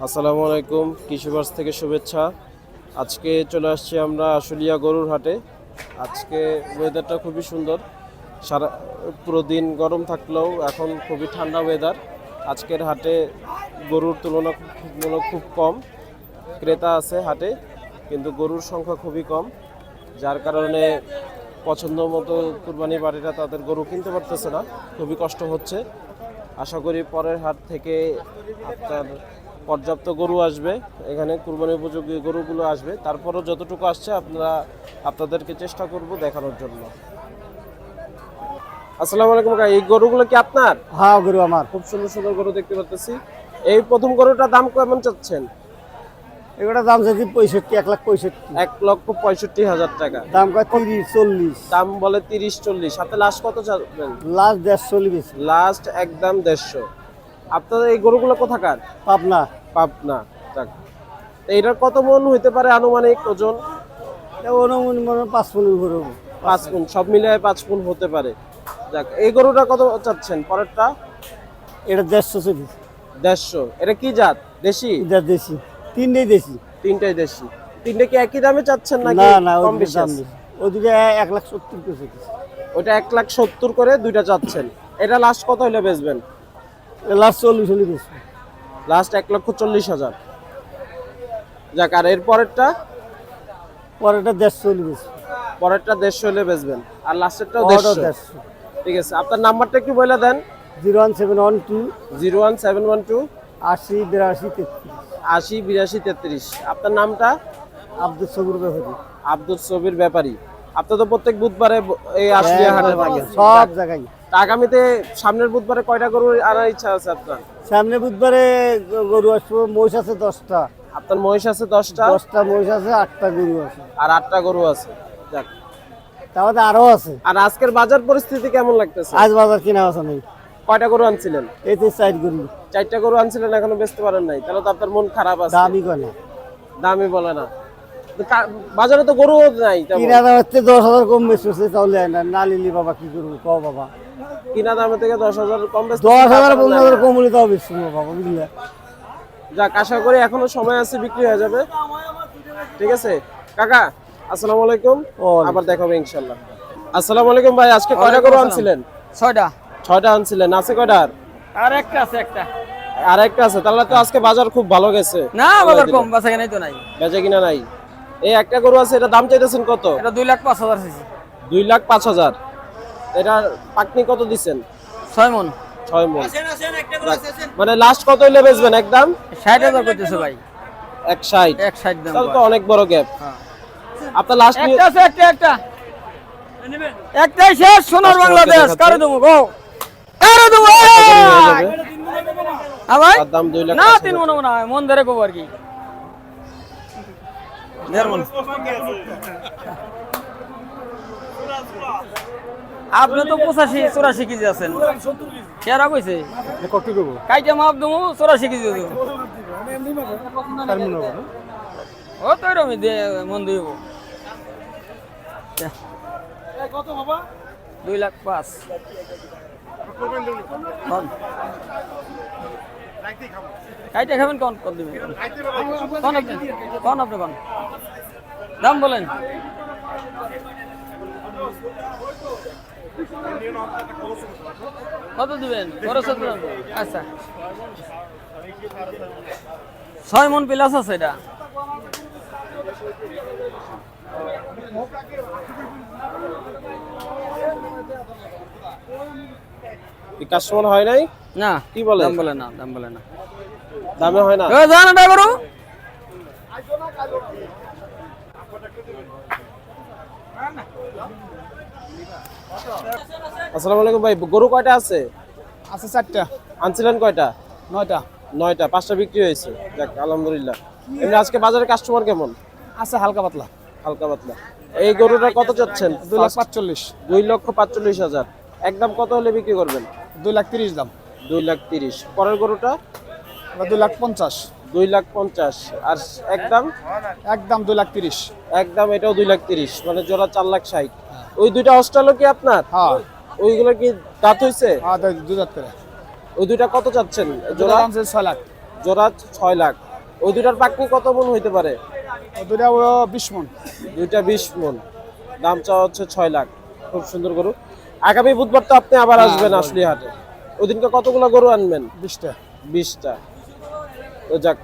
আসসালামু আলাইকুম, কৃষিবাস থেকে শুভেচ্ছা। আজকে চলে আসছি আমরা আশুলিয়া গরুর হাটে। আজকে ওয়েদারটা খুবই সুন্দর, সারা পুরো দিন গরম থাকলেও এখন খুবই ঠান্ডা ওয়েদার। আজকের হাটে গরুর তুলনামূলক খুব কম ক্রেতা আছে হাটে, কিন্তু গরুর সংখ্যা খুবই কম, যার কারণে পছন্দ মতো কুরবানি বাড়িরা তাদের গরু কিনতে পারতেছে না, খুবই কষ্ট হচ্ছে। আশা করি পরের হাট থেকে আপনার পর্যাপ্ত গরু আসবে, এখানে কুরবানি উপযোগী গরুগুলো আসবে। তারপরও যতটুকু আসছে আপনাদেরকে চেষ্টা করব দেখানোর জন্য। আসসালামু আলাইকুম কাকা, এই গরুগুলো কি আপনার? হ্যাঁ, গরু আমার। খুব সুন্দর সুন্দর গরু দেখতে পাচ্ছি। এই প্রথম গরুটার দাম কেমন চাচ্ছেন? এগুলোর দাম চাইছি 65, 1,65,000। 1,65,000 টাকা দাম কয় 30-40। দাম বলে 30-40, সাথে লাস্ট কত চাচ্ছেন? লাস্ট 150 বেশি। লাস্ট একদম 150। আপনাদের এই গরুগুলো কোথাকার? পাবনা। পাবনা। যাক, তো এটার কত মন হইতে পারে আনুমানিক ওজন? অনুমনি মনে 5 মনের উপরে হবে। 5 মণ, সব মিলিয়ে 5 মণ হতে পারে। যাক, এই গরুটা কত চাচ্ছেন? পরেরটা এটা 150 চলি। 150। এটা কি জাত? দেশি? এটা দেশি, তিনটেই দেশি। তিনটাই দেশি। তিনটে কি একই দামে চাচ্ছেন নাকি না না, কম ওই বেশি দাম আছে? বেশি। ওই দুটো 1,70,000 করে চাইছি। ওটা 1,70,000 করে দুইটা চাচ্ছেন। এটা লাস্ট কত হলে বেচবেন? লাস্ট 40 হলে বেশি। লাস্ট 1,40,000। যাক, আর এর পরেরটা? পরেরটা 150 হলে বেশি। পরেরটা 150 হলে বেচবেন, আর লাস্টেরটাও ওটাও 150। 150। ঠিক আছে, আপনার নাম্বারটা একটু বলে দেন। 01712 01712 80 82 33। 80 82 33। আপনার নামটা? আব্দুল সবুর ব্যাপারী। আব্দুল সবির ব্যাপারী। আপনি তো প্রত্যেক বুধবারে এই আশুলিয়া হাটে থাকেন সব জায়গায়। তা আগামীতে সামনের বুধবারে কয়টা গরু আনার ইচ্ছা আছে আপনার? সামনে বুধবারে গরু আসবো। মহিষ আছে 10টা। আপনার মহিষ আছে 10টা? 10টা মহিষ আছে, 8টা গরু আছে। আর 8টা গরু আছে। যাক, তাহলে আরো আছে। আর আজকের বাজার পরিস্থিতি কেমন লাগতেছে? আজ বাজার কিনা আছে নেই। কয়টা গরু আনছিলেন? এই তো 4 গরু। 4টা গরু আনছিলেন, এখনো বেচতে পারেন নাই, তাহলে তো আপনার মন খারাপ আছে। দামই কয় না। দামই বলে না। তো বাজারে তো গরু নাই তেমন। কিনা দাম হচ্ছে 10,000 কম বেশি হচ্ছে, তাহলে না নিলি বাবা কি করবো কও বাবা। কিনা দামের থেকে 10,000 কম বেচতে 10,000 পারেন না। 15,000 কম হলে তাও বেশি বাবা, বুঝলে। যাক, আশা করি এখনো সময় আছে, বিক্রি হয়ে যাবে। ঠিক আছে কাকা, আসসালামু আলাইকুম। আবার দেখা হবে ইনশাআল্লাহ। আসসালামু আলাইকুম ভাই, আজকে কয়টা গরু আনছিলেন? 6টা। 6টা আনছিলেন, আছে কয়টা? আর একটা আছে, একটা। আর একটা আছে, তাহলে তো আজকে বাজার খুব ভালো গেছে। না, বাজার কম, বাসা কেনাই তো নাই। বেচা কিনা নাই। এই একটা গরু আছে, এটা দাম চাইতেছেন কত? এটা 2,05,000 চাইছি। 2,05,000। এটার পাকনি কত দিচ্ছেন? 6 মণ। 6 মণ। মানে লাস্ট কত হইলে বেচবেন একদম? 60,000 কইতেছে ভাই। 160। 160 দাম। তাহলে তো অনেক বড় গ্যাপ। হ্যাঁ। আপনার লাস্ট একটা আছে, একটা। একটাই শেষ, সোনার বাংলাদেশ। কারে দেবো গো? কারে দেবো? হ্যাঁ ভাই। দাম 2 লাখ। না, 3 মণ না, মন ধরে কব আর কি। 1.5 মণ। আপনি তো 85-84 কেজি আছেন। কেরা কইছে? কত দেবো? কাইটা মাপ দেবো, 84 কেজি দেবো। ও তো এরকমই মন দিব। কত বাবা? 2,05,000। কাইটা খাবেন কোন কত দিবেন? কোন আপনি? কোন দাম বলেন। কত দিবেন? আচ্ছা, 6 মণ প্লাস আছে এটা। কাস্টমার হয় নাই? না, কি বলে? দাম বলে না, দাম বলে না। দামে হয় না। এ জানা ড্রাইভার। আসসালামু আলাইকুম ভাই, গরু কয়টা আছে? আছে 4টা। আনছিলেন কয়টা? 9টা। 9টা, 5টা বিক্রি হয়েছে। যাক, আলহামদুলিল্লাহ। এমনি আজকে বাজারে কাস্টমার কেমন? আছে হালকা পাতলা। হালকা পাতলা। এই গরুটা কত চাচ্ছেন? 2,45,000। 2,45,000। একদম কত হলে বিক্রি করবেন? 2,30,000 দাম। 2,30,000। পরের গরুটা? 2,50,000। 2,50,000। আর একদম? একদম 2,30,000। একদম এটাও 2,30,000, মানে জোড়া 4,60,000। ওই দুইটা অস্ট্রালো কি আপনার? হ্যাঁ। ওইগুলো কি দাঁত হইছে? হ্যাঁ, 2 দাঁত করে। ওই দুইটা কত চাচ্ছেন জোড়া? দাম 6 লাখ। জোড়া 6 লাখ। ওই দুটার পাকনি কত মন হইতে পারে? দুটা 20 মন। দুইটা 20 মন, দাম চাওয়া হচ্ছে 6 লাখ। খুব সুন্দর গরু। আগামী বুধবার তো আপনি আবার আসবেন আশুলিয়া হাটে, ওই দিনকে কতগুলো গরু আনবেন? 20টা। 20টা। তো যাক,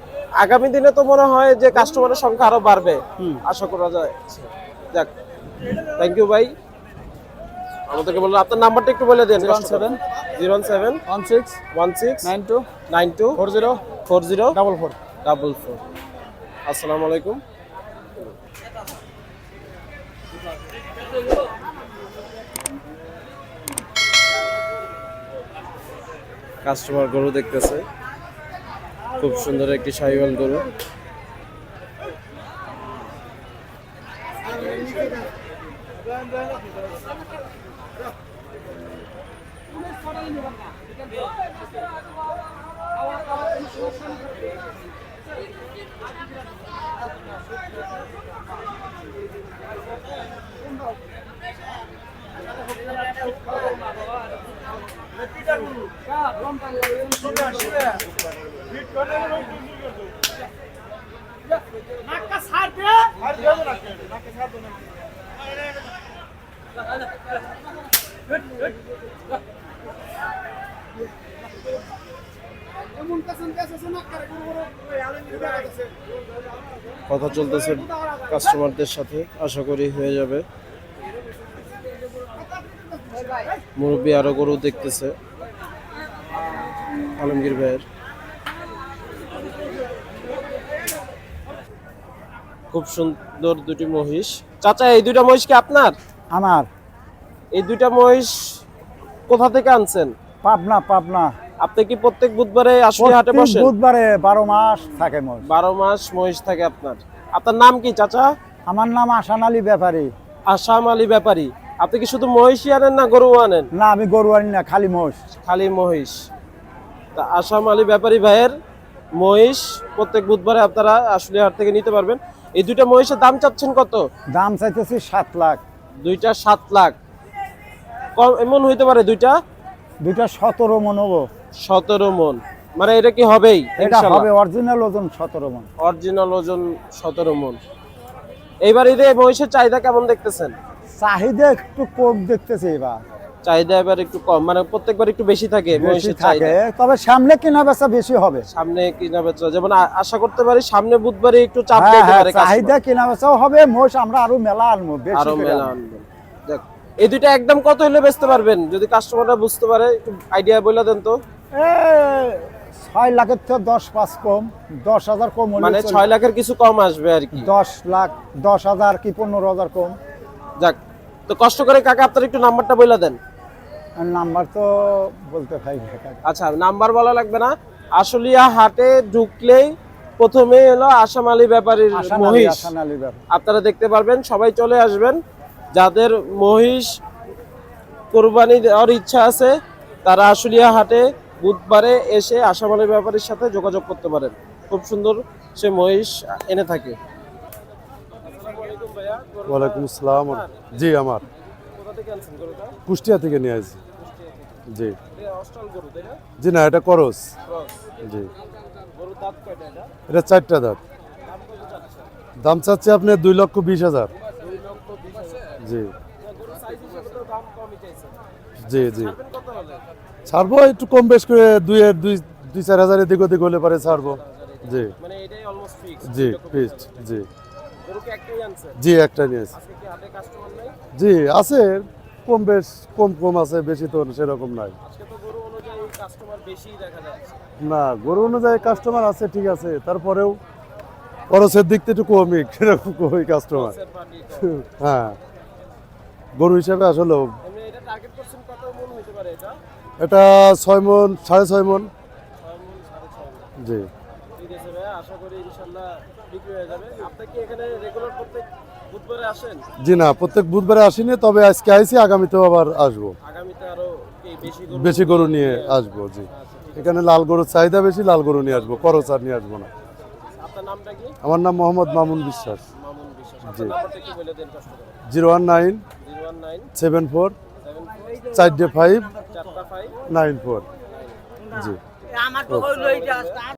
আগামী দিনে তো মনে হয় যে কাস্টমারের সংখ্যা আরো বাড়বে, আশা করা যায়। যাক, থ্যাংক ইউ ভাই। আমাদেরকে বললেন আপনার নাম্বারটা একটু বলে দেন। 017 07 16 16 92 92 40 40 44। 44। আসসালামু আলাইকুম। কাস্টমার গরু দেখতেছে, খুব সুন্দর একটি শাহিওয়াল গরু। কথা চলতেছে কাস্টমারদের সাথে, আশা করি হয়ে যাবে। মুরব্বী আরো গরু দেখতেছে আলমগীর ভাইয়ের। খুব সুন্দর দুটি মহিষ। চাচা, এই দুইটা মহিষ কি আপনার? আমার। এই দুইটা মহিষ কোথা থেকে আনছেন? পাবনা পাবনা। আপনি কি প্রত্যেক বুধবারে আশুলিয়া হাটে বসেন? বুধবারে 12 মাস থাকে মোষ। 12 মাস মহিষ থাকে আপনার। আপনার নাম কি চাচা? আমার নাম আসান আলী ব্যাপারী। আসাম আলী ব্যাপারী। আপনি কি শুধু মহিষই আনেন না গরু আনেন? না, আমি গরু আনি না, খালি মোষ। খালি মহিষ। তা আসাম আলী ব্যাপারী ভাইয়ের মহিষ প্রত্যেক বুধবারে আপনারা আশুলিয়া হাট থেকে নিতে পারবেন। এই দুইটা মহিষের দাম চাচ্ছেন কত? দাম চাইতেছি 7 লাখ। দুইটা 7 লাখ। কম এমন হইতে পারে দুইটা? দুইটা 17 মন হবো। 17 মন, মানে এটা কি হবেই? এটা হবে অরিজিনাল ওজন 17 মন। অরিজিনাল ওজন 17 মন। এইবার ঈদে মহিষের চাহিদা কেমন দেখতেছেন? চাহিদা একটু কম দেখতেছি এবার। চাহিদা এবার একটু কম, মানে প্রত্যেকবার একটু বেশি থাকে বেশি মহিষের থাকে, চাহিদা। তবে সামনে কেনা বেচা বেশি হবে। সামনে কিনা বেচা, যেমন আশা করতে পারি সামনে বুধবারে একটু চাপ হ্যাঁ, দিতে হ্যাঁ, পারে কাস্টমার। চাহিদা কেনা বেচাও হবে। মোষ আমরা আরো মেলা আনবো, বেশি আরো করে মেলা আনবো। আনবেন। দেখ, এই দুইটা একদম কত হলে বেচতে পারবেন? যদি কাস্টমাররা বুঝতে পারে একটু আইডিয়া বলে দেন তো। 6 লাখের থেকে 10-5 কম, 10,000 কম হলে মানে চলবে। 6 লাখের কিছু কম আসবে আর কি। 10 লাখ, 10,000 কি 15,000 কম। যাক, তো কষ্ট করে কাকা আপনার একটু নাম্বারটা বলে দেন। আর নাম্বার তো বলতে পারি না কাকা। আচ্ছা, নাম্বার বলা লাগবে না। আশুলিয়া হাটে ঢুকলেই প্রথমে হলো আসাম আলী ব্যাপারীর আসান আলী, মহিষ আসান আলী ব্যাপারী। আপনারা দেখতে পারবেন। সবাই চলে আসবেন, যাদের মহিষ কোরবানি দেওয়ার ইচ্ছা আছে তারা আশুলিয়া হাটে বুধবারে এসে আসাম আলী ব্যাপারীর সাথে যোগাযোগ করতে পারেন। খুব সুন্দর সে মহিষ এনে থাকে। ওয়ালাইকুম আসসালাম। জি, আমার কুষ্টিয়া থেকে নিয়ে আসছি। জি জি, না এটা করস। জি, এটা 4টা দাঁত। দাম চাচ্ছে আপনি 2,20,000। জি জি জি, ছাড়বো একটু কম বেশ করে 2-4 হাজার এদিক ওদিক হলে পারে ছাড়বো। জি জি, ফিক্সড। জি জি, একটা নিয়েছি। জি আছে, কম বেশ, কম কম আছে, বেশি তো সেরকম নাই। না, গরু অনুযায়ী কাস্টমার আছে, ঠিক আছে, তারপরেও খরচের দিক থেকে একটু কমই, সেরকম কমই কাস্টমার। হ্যাঁ, গরু হিসাবে আসলে এটা 6 মন, 6.5 মন। জি, জি না, প্রত্যেক বুধবারে আসিনি, তবে আজকে আইছি, আগামীতেও আবার আসবো, বেশি গরু নিয়ে আসবো। জি, এখানে লাল গরুর চাহিদা বেশি, লাল গরু নিয়ে আসবো, করচ আর নিয়ে আসবো না। আমার নাম মোহাম্মদ মামুন বিশ্বাস। জি, 019 74 45 94। জি।